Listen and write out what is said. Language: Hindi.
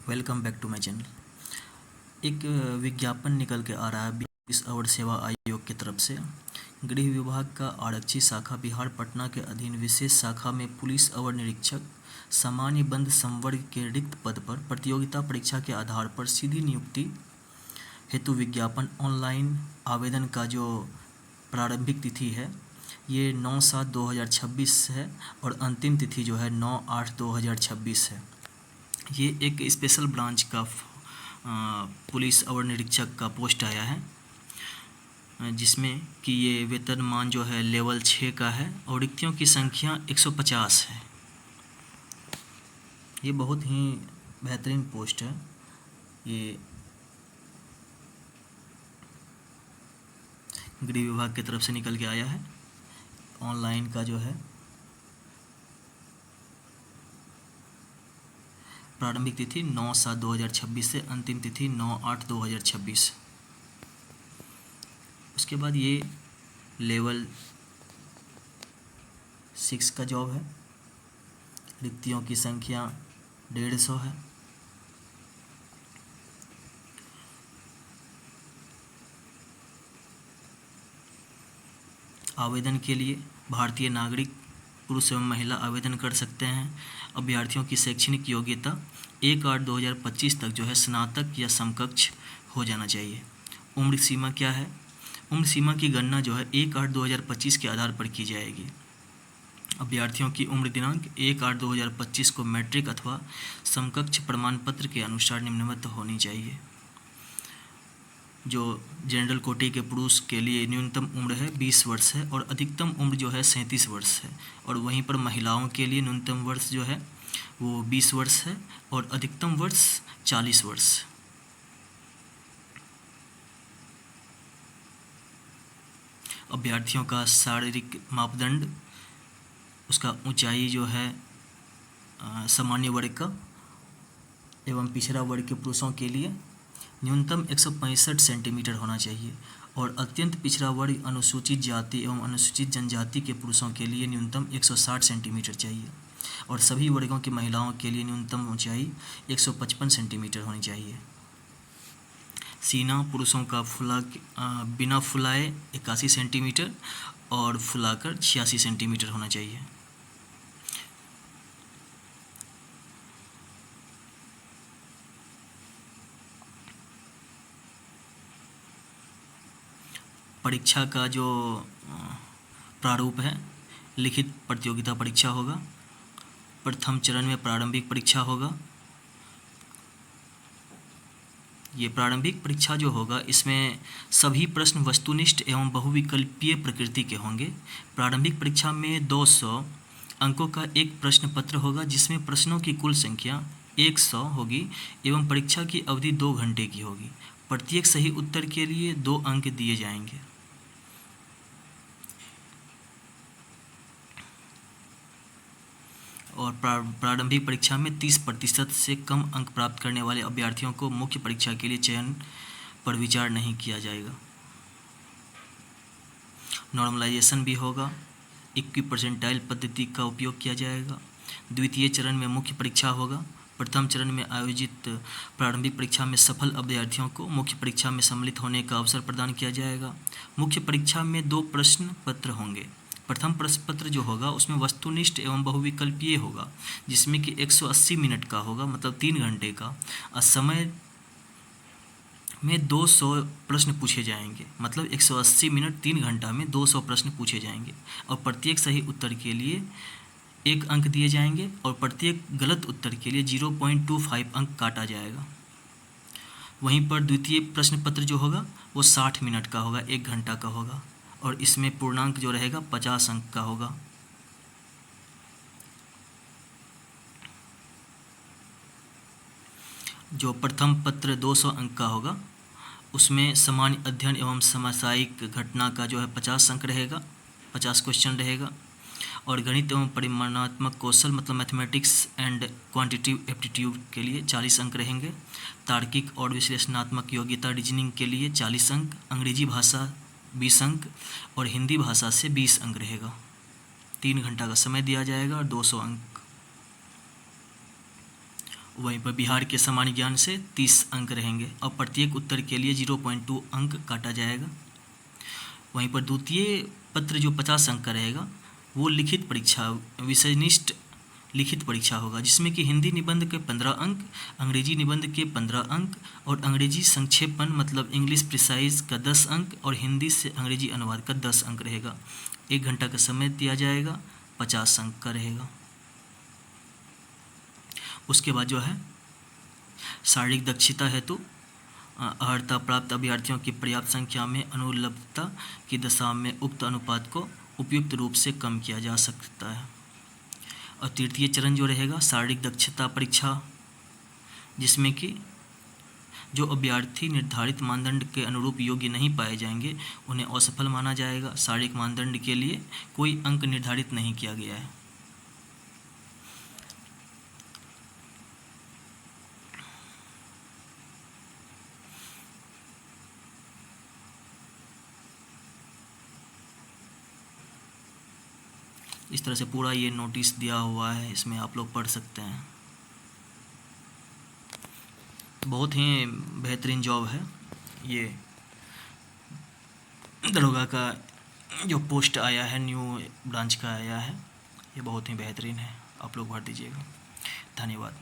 Welcome back to my channel. एक विज्ञापन निकल के आ रहा है 20 अवर सेवा आयोग की तरफ से। गृह विभाग का आरक्षी शाखा बिहार पटना के अधीन विशेष शाखा में पुलिस अवर निरीक्षक सामान्य बंद संवर्ग के रिक्त पद पर प्रतियोगिता परीक्षा के आधार पर सीधी नियुक्ति हेतु विज्ञापन ऑनलाइन आवेदन का जो प्रारंभिक तिथि है ये 9/7/2026 है और अंतिम तिथि जो है 9/8/2026 है। ये एक स्पेशल ब्रांच का पुलिस अवर निरीक्षक का पोस्ट आया है जिसमें कि ये वेतनमान जो है लेवल 6 का है और रिक्तियों की संख्या 150 है। ये बहुत ही बेहतरीन पोस्ट है। ये गृह विभाग की तरफ से निकल के आया है। ऑनलाइन का जो है प्रारंभिक तिथि 9/7/2026 से अंतिम तिथि 9/8/2026। उसके बाद ये लेवल 6 का जॉब है। रिक्तियों की संख्या 150 है। आवेदन के लिए भारतीय नागरिक पुरुष एवं महिला आवेदन कर सकते हैं। अभ्यर्थियों की शैक्षणिक योग्यता 1/8/2025 तक जो है स्नातक या समकक्ष हो जाना चाहिए। उम्र सीमा क्या है? उम्र सीमा की गणना जो है 1/8/2025 के आधार पर की जाएगी। अभ्यर्थियों की उम्र दिनांक 1/8/2025 को मैट्रिक अथवा समकक्ष प्रमाण पत्र के अनुसार निम्नवत होनी चाहिए। जो जनरल कोटि के पुरुष के लिए न्यूनतम उम्र है 20 वर्ष है और अधिकतम उम्र जो है 37 वर्ष है और वहीं पर महिलाओं के लिए न्यूनतम वर्ष जो है वो 20 वर्ष है और अधिकतम वर्ष 40 वर्ष। अभ्यर्थियों का शारीरिक मापदंड उसका ऊंचाई जो है सामान्य वर्ग का एवं पिछड़ा वर्ग के पुरुषों के लिए न्यूनतम 165 सेंटीमीटर होना चाहिए और अत्यंत पिछड़ा वर्ग अनुसूचित जाति एवं अनुसूचित जनजाति के पुरुषों के लिए न्यूनतम 160 सेंटीमीटर चाहिए और सभी वर्गों की महिलाओं के लिए न्यूनतम ऊंचाई 155 सेंटीमीटर होनी चाहिए। सीना पुरुषों का बिना फुलाए 81 सेंटीमीटर और फुलाकर 86 सेंटीमीटर होना चाहिए। परीक्षा का जो प्रारूप है लिखित प्रतियोगिता परीक्षा होगा। प्रथम चरण में प्रारंभिक परीक्षा होगा। ये प्रारंभिक परीक्षा जो होगा इसमें सभी प्रश्न वस्तुनिष्ठ एवं बहुविकल्पीय प्रकृति के होंगे। प्रारंभिक परीक्षा में 200 अंकों का एक प्रश्न पत्र होगा जिसमें प्रश्नों की कुल संख्या 100 होगी एवं परीक्षा की अवधि 2 घंटे की होगी। प्रत्येक सही उत्तर के लिए 2 अंक दिए जाएंगे। और प्रारंभिक परीक्षा में 30% से कम अंक प्राप्त करने वाले अभ्यर्थियों को मुख्य परीक्षा के लिए चयन पर विचार नहीं किया जाएगा। नॉर्मलाइजेशन भी होगा। 21 परसेंटाइल पद्धति का उपयोग किया जाएगा। द्वितीय चरण में मुख्य परीक्षा होगा। प्रथम चरण में आयोजित प्रारंभिक परीक्षा में सफल अभ्यर्थियों को मुख्य परीक्षा में सम्मिलित होने का अवसर प्रदान किया जाएगा। मुख्य परीक्षा में 2 प्रश्न पत्र होंगे। प्रथम प्रश्न पत्र जो होगा उसमें वस्तुनिष्ठ एवं बहुविकल्पीय होगा जिसमें कि 180 मिनट का होगा मतलब 3 घंटे का और समय में 200 प्रश्न पूछे जाएंगे मतलब 180 मिनट 3 घंटा में 200 प्रश्न पूछे जाएंगे और प्रत्येक सही उत्तर के लिए 1 अंक दिए जाएंगे और प्रत्येक गलत उत्तर के लिए 0.25 अंक काटा जाएगा। वहीं पर द्वितीय प्रश्न पत्र जो होगा वो 60 मिनट का होगा 1 घंटा का होगा और इसमें पूर्णांक जो रहेगा 50 अंक का होगा। जो प्रथम पत्र 200 अंक का होगा उसमें सामान्य अध्ययन एवं समसामयिक घटना का जो है 50 अंक रहेगा, 50 क्वेश्चन रहेगा और गणित एवं परिमाणात्मक कौशल मतलब मैथमेटिक्स एंड क्वांटिटेटिव एप्टीट्यूड के लिए 40 अंक रहेंगे। तार्किक और विश्लेषणात्मक योग्यता रीजनिंग के लिए 40 अंक, अंग्रेजी भाषा 20 अंक और हिंदी भाषा से 20 अंक रहेगा। 3 घंटा का समय दिया जाएगा और 200 अंक। वहीं पर बिहार के सामान्य ज्ञान से 30 अंक रहेंगे और प्रत्येक उत्तर के लिए 0.2 अंक काटा जाएगा। वहीं पर द्वितीय पत्र जो 50 अंक का रहेगा वो लिखित परीक्षा, विषयनिष्ठ लिखित परीक्षा होगा, जिसमें कि हिंदी निबंध के 15 अंक, अंग्रेजी निबंध के 15 अंक और अंग्रेजी संक्षेपण मतलब इंग्लिश प्रिसाइज का 10 अंक और हिंदी से अंग्रेजी अनुवाद का 10 अंक रहेगा। 1 घंटा का समय दिया जाएगा, 50 अंक का रहेगा। उसके बाद जो है शारीरिक दक्षता हेतु अर्हता प्राप्त अभ्यर्थियों की पर्याप्त संख्या में अनुपलब्धता की दशा में उक्त अनुपात को उपयुक्त रूप से कम किया जा सकता है। और तृतीय चरण जो रहेगा शारीरिक दक्षता परीक्षा, जिसमें कि जो अभ्यर्थी निर्धारित मानदंड के अनुरूप योग्य नहीं पाए जाएंगे उन्हें असफल माना जाएगा। शारीरिक मानदंड के लिए कोई अंक निर्धारित नहीं किया गया है। इस तरह से पूरा ये नोटिस दिया हुआ है, इसमें आप लोग पढ़ सकते हैं। बहुत ही बेहतरीन जॉब है ये। दरोगा का जो पोस्ट आया है, न्यू ब्रांच का आया है, ये बहुत ही बेहतरीन है, आप लोग भर दीजिएगा। धन्यवाद।